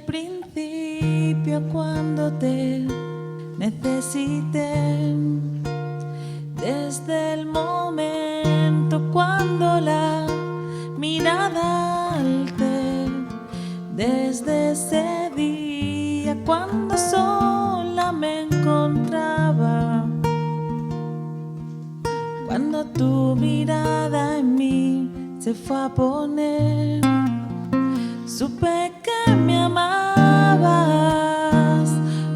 principio cuando te necesité, desde el momento cuando la mirada alcé, desde ese día cuando sola me encontraba, cuando tu mirada en mí se fue a poner, supe que me amabas,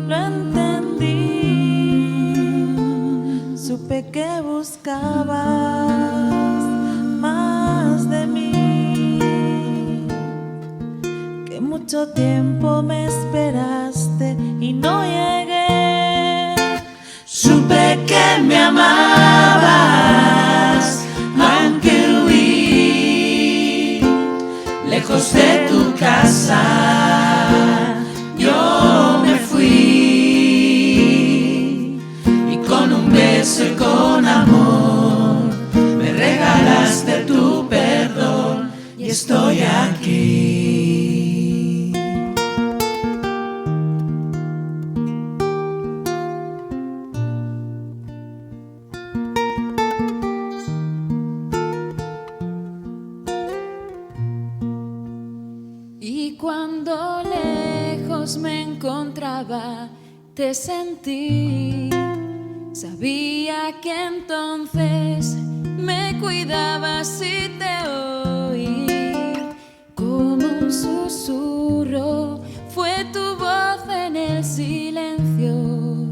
lo entendí, supe que buscabas más de mí, que mucho tiempo me esperaste y no llegué, supe que me amabas, aunque huí lejos de tu casa, yo me fui y con un beso y con amor me regalaste tu perdón y estoy aquí. Y cuando lejos me encontraba, te sentí. Sabía que entonces me cuidabas y te oí. Como un susurro fue tu voz en el silencio.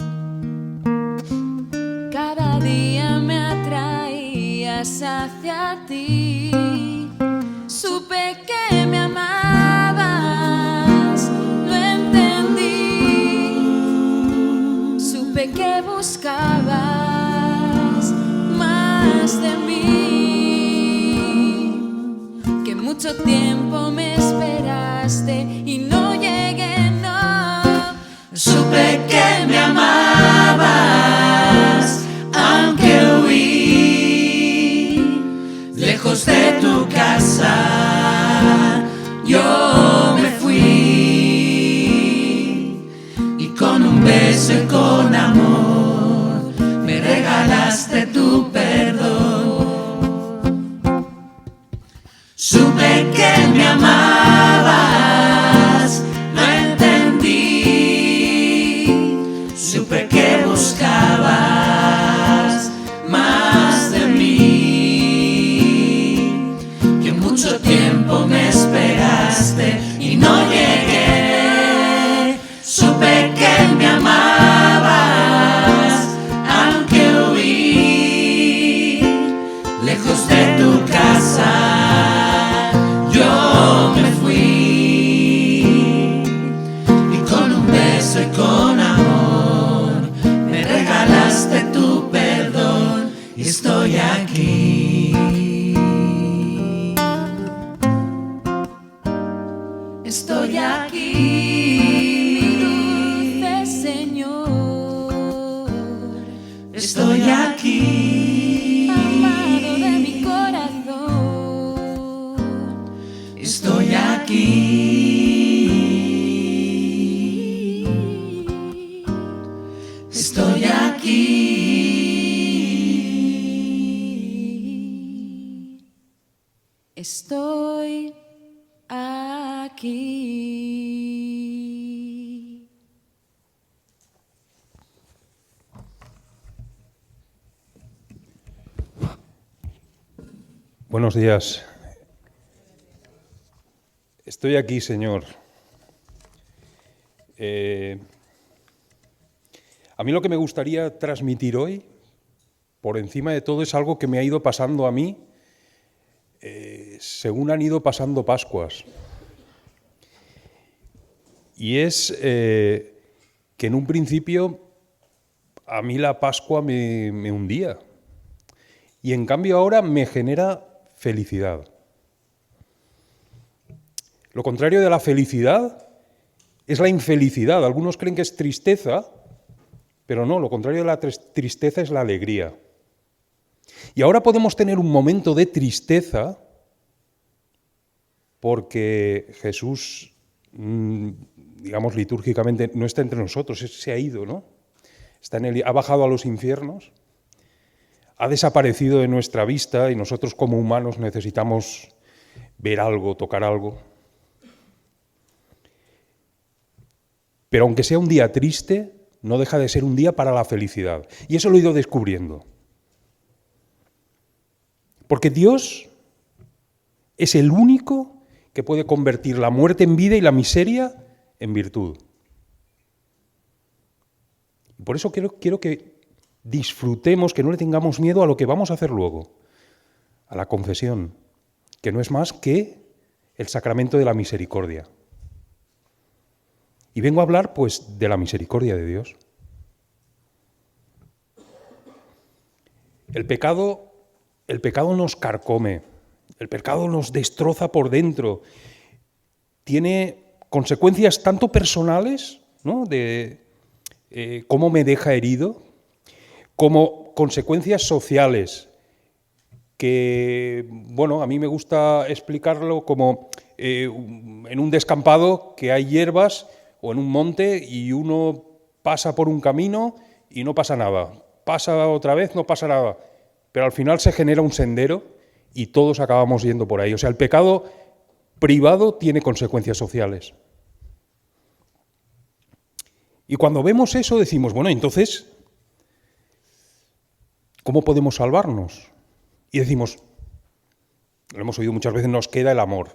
Cada día me atraías hacia ti. Supe que me amabas, lo entendí. Supe que buscabas más de mí, que mucho tiempo me esperaste y no llegué, no. Supe que me amabas, aunque huí lejos de tu casa, yo me fui y con un beso y con amor me regalaste tu perdón. Supe que me amabas, lo entendí, supe que buscabas más de mí, que mucho tiempo me esperaste y no llegué. Supe que me amabas, aunque huí lejos de tu casa, yo me fui y con un beso y con amor me regalaste tu perdón y estoy aquí. Estoy aquí, Mi dulce Señor, estoy aquí, amado de mi corazón. estoy aquí, estoy aquí, Estoy aquí. Buenos días. Estoy aquí, Señor. A mí lo que me gustaría transmitir hoy, por encima de todo, es algo que me ha ido pasando a mí según han ido pasando Pascuas. Y es que en un principio a mí la Pascua me hundía. Y en cambio ahora me genera felicidad. Lo contrario de la felicidad es la infelicidad. Algunos creen que es tristeza, pero no, lo contrario de la tristeza es la alegría. Y ahora podemos tener un momento de tristeza porque Jesús digamos, litúrgicamente, no está entre nosotros, se ha ido, ¿no? Ha bajado a los infiernos, ha desaparecido de nuestra vista y nosotros como humanos necesitamos ver algo, tocar algo. Pero aunque sea un día triste, no deja de ser un día para la felicidad. Y eso lo he ido descubriendo. Porque Dios es el único que puede convertir la muerte en vida y la miseria en virtud. Y por eso quiero que disfrutemos, que no le tengamos miedo a lo que vamos a hacer luego, a la confesión, que no es más que el sacramento de la misericordia. Y vengo a hablar, pues, de la misericordia de Dios. El pecado nos carcome, el pecado nos destroza por dentro. Tiene consecuencias tanto personales, ¿no?, de cómo me deja herido, como consecuencias sociales, que, bueno, a mí me gusta explicarlo como en un descampado que hay hierbas o en un monte y uno pasa por un camino y no pasa nada. Pasa otra vez, no pasa nada. Pero al final se genera un sendero y todos acabamos yendo por ahí. O sea, el pecado privado tiene consecuencias sociales. Y cuando vemos eso decimos, bueno, entonces, ¿cómo podemos salvarnos? Y decimos, lo hemos oído muchas veces, nos queda el amor.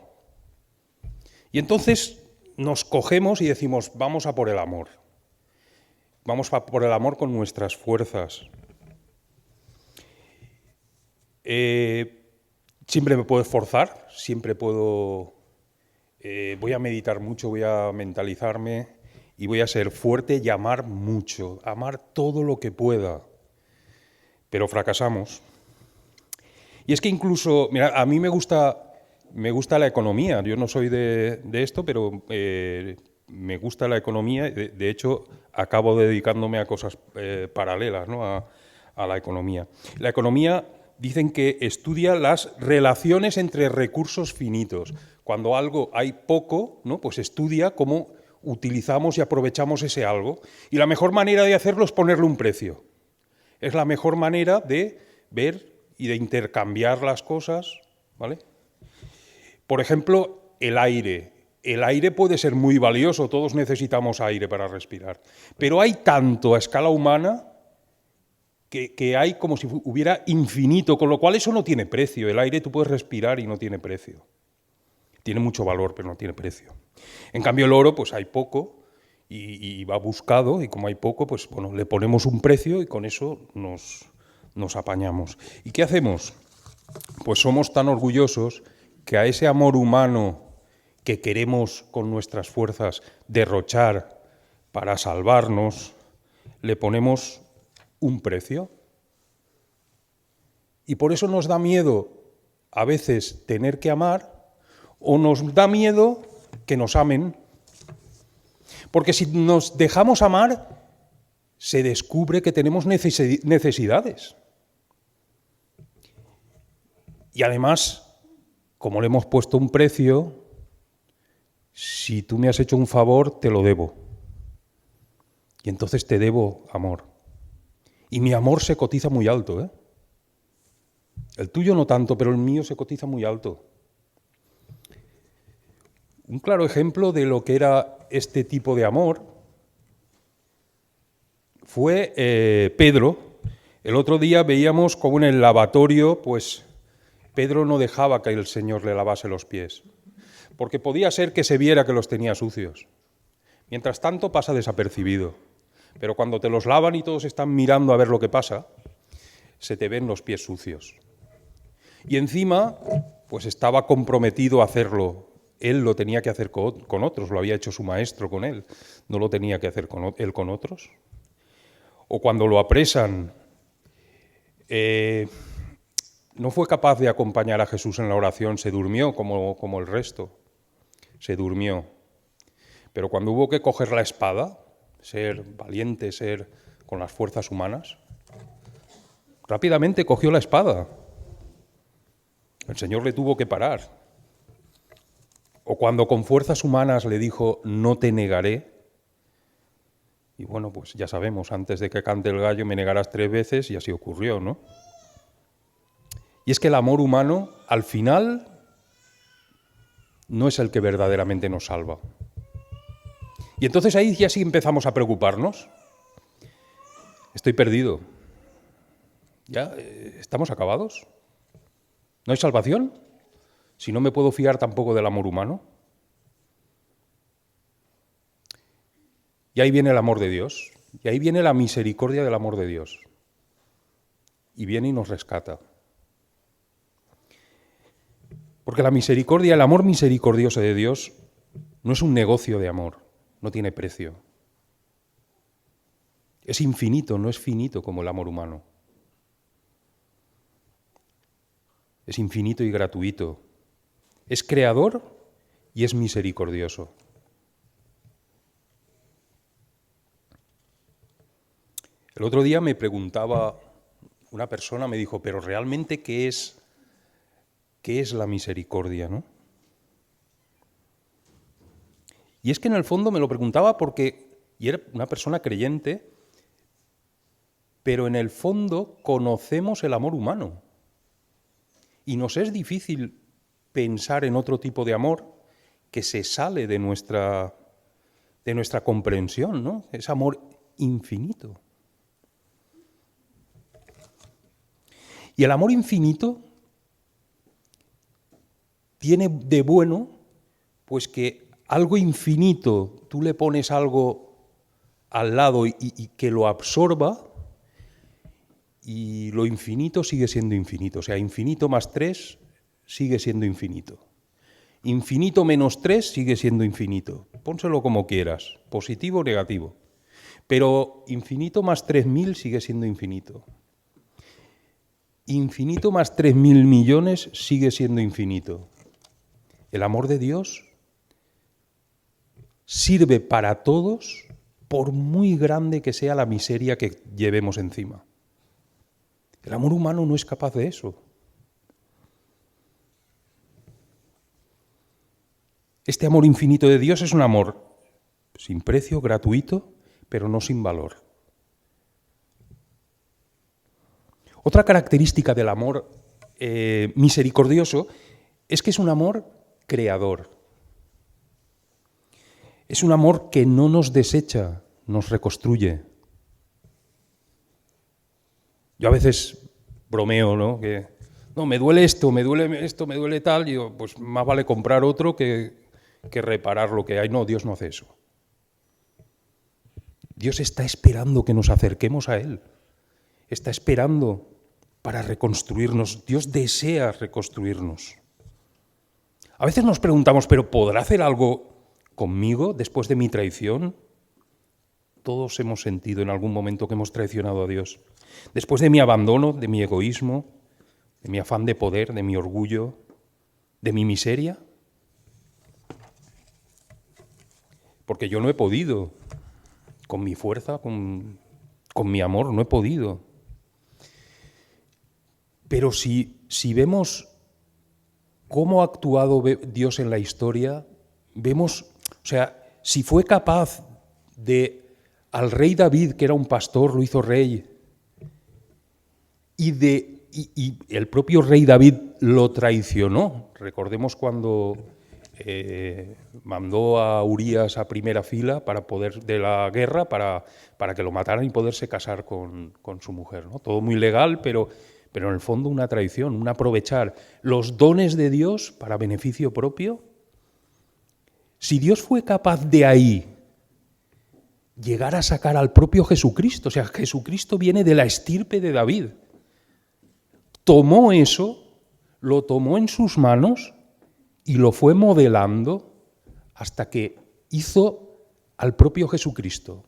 Y entonces nos cogemos y decimos, vamos a por el amor. Vamos a por el amor con nuestras fuerzas. Siempre me puedo esforzar, siempre puedo... voy a meditar mucho, voy a mentalizarme y voy a ser fuerte y amar mucho, amar todo lo que pueda. Pero fracasamos. Y es que incluso, mira, a mí me gusta la economía. Yo no soy de esto, pero me gusta la economía. De hecho, acabo dedicándome a cosas paralelas, ¿no?, a la economía. La economía dicen que estudia las relaciones entre recursos finitos. Cuando algo hay poco, ¿no?, pues estudia cómo utilizamos y aprovechamos ese algo. Y la mejor manera de hacerlo es ponerle un precio. Es la mejor manera de ver y de intercambiar las cosas, ¿vale? Por ejemplo, el aire. El aire puede ser muy valioso, todos necesitamos aire para respirar, pero hay tanto a escala humana que hay como si hubiera infinito, con lo cual eso no tiene precio. El aire tú puedes respirar y no tiene precio. Tiene mucho valor, pero no tiene precio. En cambio el oro, pues hay poco y va buscado, y como hay poco, pues bueno, le ponemos un precio y con eso nos apañamos. ¿Y qué hacemos? Pues somos tan orgullosos que a ese amor humano que queremos con nuestras fuerzas derrochar para salvarnos, le ponemos un precio. Y por eso nos da miedo a veces tener que amar, o nos da miedo que nos amen. Porque si nos dejamos amar, se descubre que tenemos necesidades. Y además, como le hemos puesto un precio, si tú me has hecho un favor, te lo debo. Y entonces te debo amor. Y mi amor se cotiza muy alto, ¿eh? El tuyo no tanto, pero el mío se cotiza muy alto. Un claro ejemplo de lo que era este tipo de amor fue Pedro. El otro día veíamos como en el lavatorio, pues Pedro no dejaba que el Señor le lavase los pies, porque podía ser que se viera que los tenía sucios. Mientras tanto pasa desapercibido, pero cuando te los lavan y todos están mirando a ver lo que pasa, se te ven los pies sucios. Y encima, pues estaba comprometido a hacerlo. Él lo tenía que hacer con otros, lo había hecho su maestro con él, no lo tenía que hacer él con otros. O cuando lo apresan, no fue capaz de acompañar a Jesús en la oración, se durmió como el resto, se durmió. Pero cuando hubo que coger la espada, ser valiente, ser con las fuerzas humanas, rápidamente cogió la espada. El Señor le tuvo que parar. O cuando con fuerzas humanas le dijo, no te negaré, y bueno, pues ya sabemos, antes de que cante el gallo me negarás 3 veces, y así ocurrió, ¿no? Y es que el amor humano, al final, no es el que verdaderamente nos salva. Y entonces ahí ya sí empezamos a preocuparnos. Estoy perdido. ¿Ya estamos acabados? ¿No hay salvación? Si no me puedo fiar tampoco del amor humano. Y ahí viene el amor de Dios. Y ahí viene la misericordia del amor de Dios. Y viene y nos rescata. Porque la misericordia, el amor misericordioso de Dios no es un negocio de amor, no tiene precio. Es infinito, no es finito como el amor humano. Es infinito y gratuito. Es creador y es misericordioso. El otro día me preguntaba una persona, me dijo, pero realmente ¿qué es la misericordia, ¿no? Y es que en el fondo me lo preguntaba y era una persona creyente, pero en el fondo conocemos el amor humano. Y nos es difícil pensar en otro tipo de amor que se sale de nuestra comprensión, ¿no? Es amor infinito. Y el amor infinito tiene de bueno, pues que algo infinito, tú le pones algo al lado y que lo absorba, y lo infinito sigue siendo infinito. O sea, infinito más 3 sigue siendo infinito. Infinito menos 3 sigue siendo infinito. Pónselo como quieras, positivo o negativo. Pero infinito más 3.000 sigue siendo infinito. Infinito más 3.000 millones sigue siendo infinito. El amor de Dios sirve para todos, por muy grande que sea la miseria que llevemos encima. El amor humano no es capaz de eso. Este amor infinito de Dios es un amor sin precio, gratuito, pero no sin valor. Otra característica del amor misericordioso es que es un amor creador. Es un amor que no nos desecha, nos reconstruye. Yo a veces bromeo, ¿no? Que no, me duele esto, me duele tal, y digo, pues más vale comprar otro que reparar lo que hay. No, Dios no hace eso. Dios está esperando que nos acerquemos a Él. Está esperando para reconstruirnos. Dios desea reconstruirnos. A veces nos preguntamos, ¿pero podrá hacer algo conmigo después de mi traición? Todos hemos sentido en algún momento que hemos traicionado a Dios. Después de mi abandono, de mi egoísmo, de mi afán de poder, de mi orgullo, de mi miseria. Porque yo no he podido, con mi fuerza, con mi amor, no he podido. Pero si vemos cómo ha actuado Dios en la historia, vemos, o sea, si fue capaz al rey David, que era un pastor, lo hizo rey, y el propio rey David lo traicionó. Recordemos cuando mandó a Urías a primera fila de la guerra para que lo mataran y poderse casar con su mujer, ¿no? Todo muy legal, pero en el fondo una traición, un aprovechar los dones de Dios para beneficio propio. Si Dios fue capaz de ahí llegar a sacar al propio Jesucristo, o sea, Jesucristo viene de la estirpe de David, tomó eso, lo tomó en sus manos y lo fue modelando hasta que hizo al propio Jesucristo.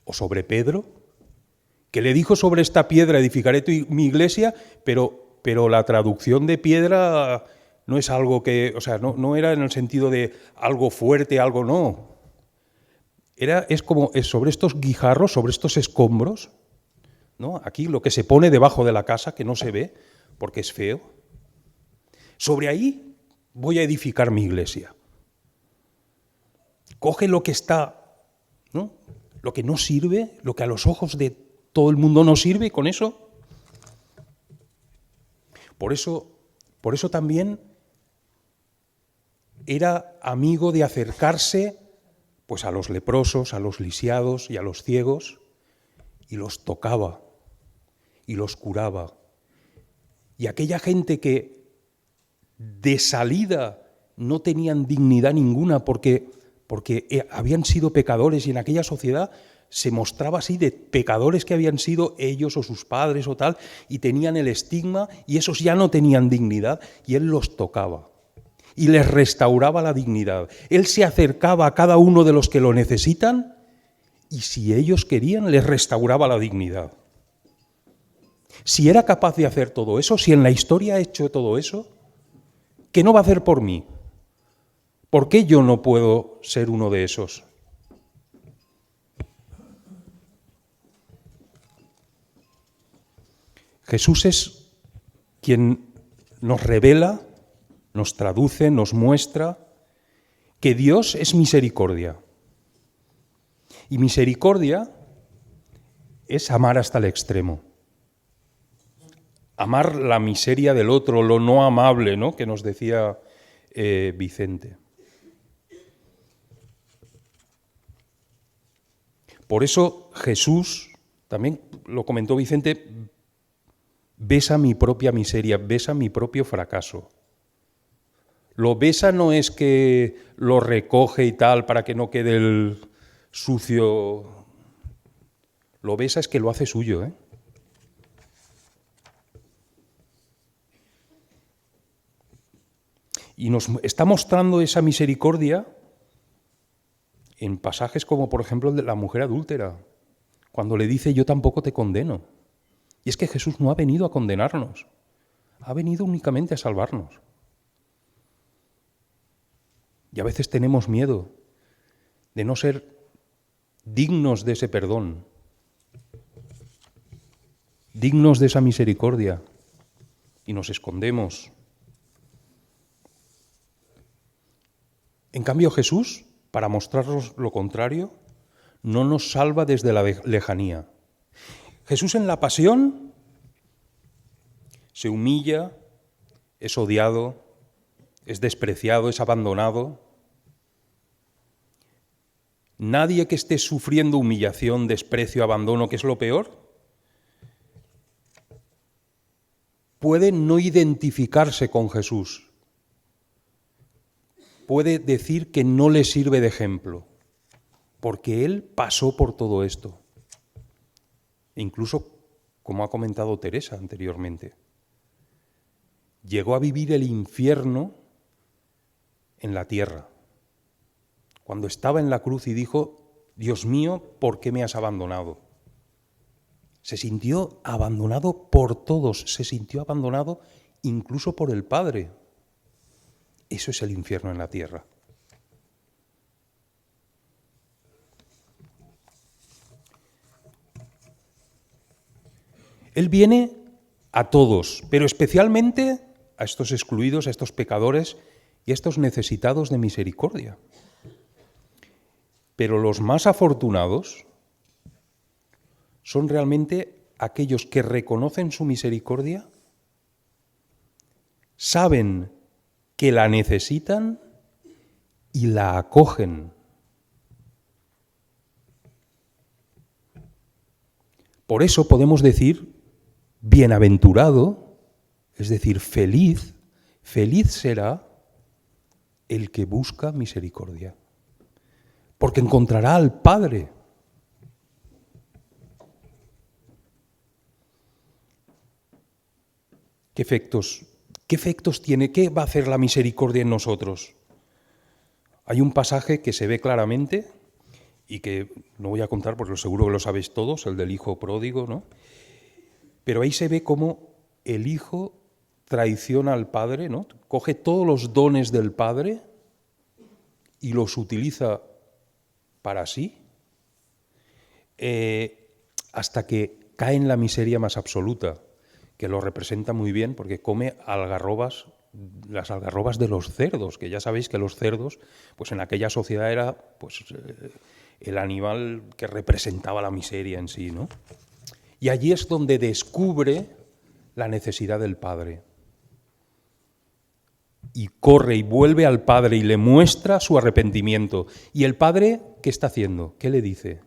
O sobre Pedro, que le dijo: sobre esta piedra edificaré mi iglesia, pero la traducción de piedra no es algo que, o sea, no era en el sentido de algo fuerte, algo no. Es como sobre estos guijarros, sobre estos escombros, ¿no? Aquí lo que se pone debajo de la casa, que no se ve porque es feo. Sobre ahí voy a edificar mi iglesia. Coge lo que está, ¿no? Lo que no sirve, lo que a los ojos de todo el mundo no sirve, y con eso. Por eso también era amigo de acercarse pues a los leprosos, a los lisiados y a los ciegos, y los tocaba y los curaba. Y aquella gente que de salida no tenían dignidad ninguna porque habían sido pecadores, y en aquella sociedad se mostraba así de pecadores que habían sido ellos o sus padres o tal, y tenían el estigma, y esos ya no tenían dignidad, y él los tocaba y les restauraba la dignidad. Él se acercaba a cada uno de los que lo necesitan, y si ellos querían, les restauraba la dignidad. Si era capaz de hacer todo eso, si en la historia ha hecho todo eso, ¿qué no va a hacer por mí? ¿Por qué yo no puedo ser uno de esos? Jesús es quien nos revela, nos traduce, nos muestra que Dios es misericordia. Y misericordia es amar hasta el extremo. Amar la miseria del otro, lo no amable, ¿no?, que nos decía Vicente. Por eso Jesús, también lo comentó Vicente, besa mi propia miseria, besa mi propio fracaso. Lo besa no es que lo recoge y tal para que no quede el sucio. Lo besa es que lo hace suyo, ¿eh? Y nos está mostrando esa misericordia en pasajes como, por ejemplo, el de la mujer adúltera, cuando le dice: yo tampoco te condeno. Y es que Jesús no ha venido a condenarnos, ha venido únicamente a salvarnos. Y a veces tenemos miedo de no ser dignos de ese perdón, dignos de esa misericordia, y nos escondemos. En cambio, Jesús, para mostrarnos lo contrario, no nos salva desde la lejanía. Jesús en la pasión se humilla, es odiado, es despreciado, es abandonado. Nadie que esté sufriendo humillación, desprecio, abandono, que es lo peor, puede no identificarse con Jesús. Puede decir que no le sirve de ejemplo, porque él pasó por todo esto. E incluso, como ha comentado Teresa anteriormente, llegó a vivir el infierno en la tierra. Cuando estaba en la cruz y dijo: Dios mío, ¿por qué me has abandonado? Se sintió abandonado por todos, se sintió abandonado incluso por el Padre. Eso es el infierno en la tierra. Él viene a todos, pero especialmente a estos excluidos, a estos pecadores y a estos necesitados de misericordia. Pero los más afortunados son realmente aquellos que reconocen su misericordia, saben que la necesitan y la acogen. Por eso podemos decir bienaventurado, es decir, feliz, feliz será el que busca misericordia, porque encontrará al Padre. ¿Qué efectos tiene? ¿Qué va a hacer la misericordia en nosotros? Hay un pasaje que se ve claramente y que no voy a contar porque seguro que lo sabéis todos, el del hijo pródigo, ¿no? Pero ahí se ve cómo el hijo traiciona al padre, ¿no? Coge todos los dones del padre y los utiliza para sí, hasta que cae en la miseria más absoluta, que lo representa muy bien porque come algarrobas las algarrobas de los cerdos, que ya sabéis que los cerdos, pues en aquella sociedad era pues, el animal que representaba la miseria en sí, ¿no? Y allí es donde descubre la necesidad del Padre. Y corre y vuelve al Padre y le muestra su arrepentimiento. ¿Y el Padre qué está haciendo? ¿Qué le dice?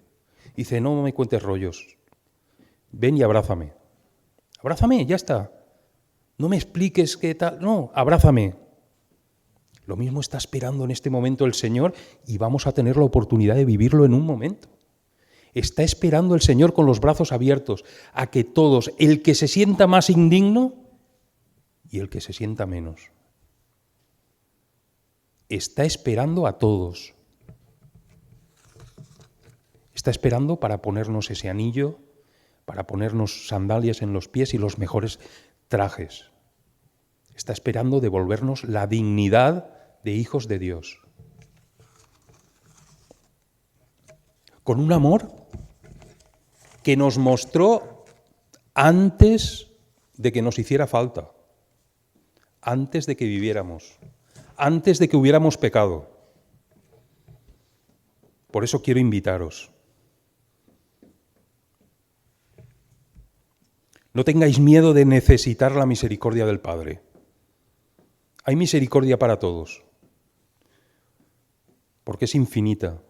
Dice, no me cuentes rollos, ven y abrázame. Abrázame, ya está. No me expliques qué tal, no, abrázame. Lo mismo está esperando en este momento el Señor y vamos a tener la oportunidad de vivirlo en un momento. Está esperando el Señor con los brazos abiertos a que todos, el que se sienta más indigno y el que se sienta menos. Está esperando a todos. Está esperando para ponernos ese anillo, para ponernos sandalias en los pies y los mejores trajes. Está esperando devolvernos la dignidad de hijos de Dios. Con un amor que nos mostró antes de que nos hiciera falta, antes de que viviéramos, antes de que hubiéramos pecado. Por eso quiero invitaros. No tengáis miedo de necesitar la misericordia del Padre. Hay misericordia para todos, porque es infinita.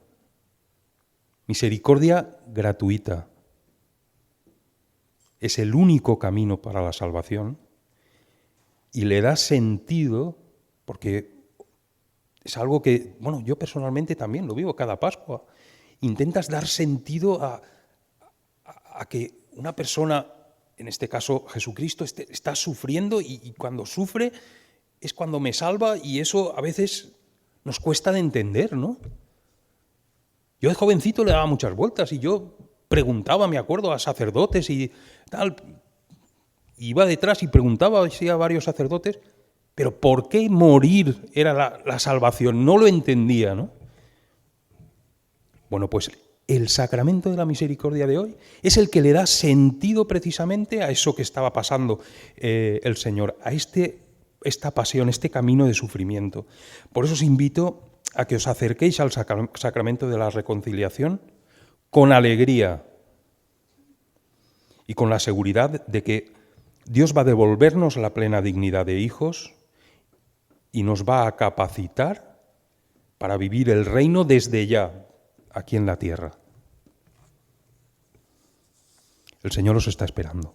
Misericordia gratuita. Es el único camino para la salvación y le da sentido, porque es algo que, bueno, yo personalmente también lo vivo cada Pascua. Intentas dar sentido a que una persona, en este caso Jesucristo, está sufriendo y cuando sufre es cuando me salva y eso a veces nos cuesta de entender, ¿no? Yo de jovencito le daba muchas vueltas y yo preguntaba, me acuerdo, a sacerdotes y tal. Iba detrás y preguntaba a varios sacerdotes, pero ¿por qué morir era la salvación? No lo entendía, ¿no? Bueno, pues el sacramento de la misericordia de hoy es el que le da sentido precisamente a eso que estaba pasando el Señor, a esta pasión, este camino de sufrimiento. Por eso os invito a que os acerquéis al sacramento de la reconciliación con alegría y con la seguridad de que Dios va a devolvernos la plena dignidad de hijos y nos va a capacitar para vivir el reino desde ya, aquí en la tierra. El Señor os está esperando.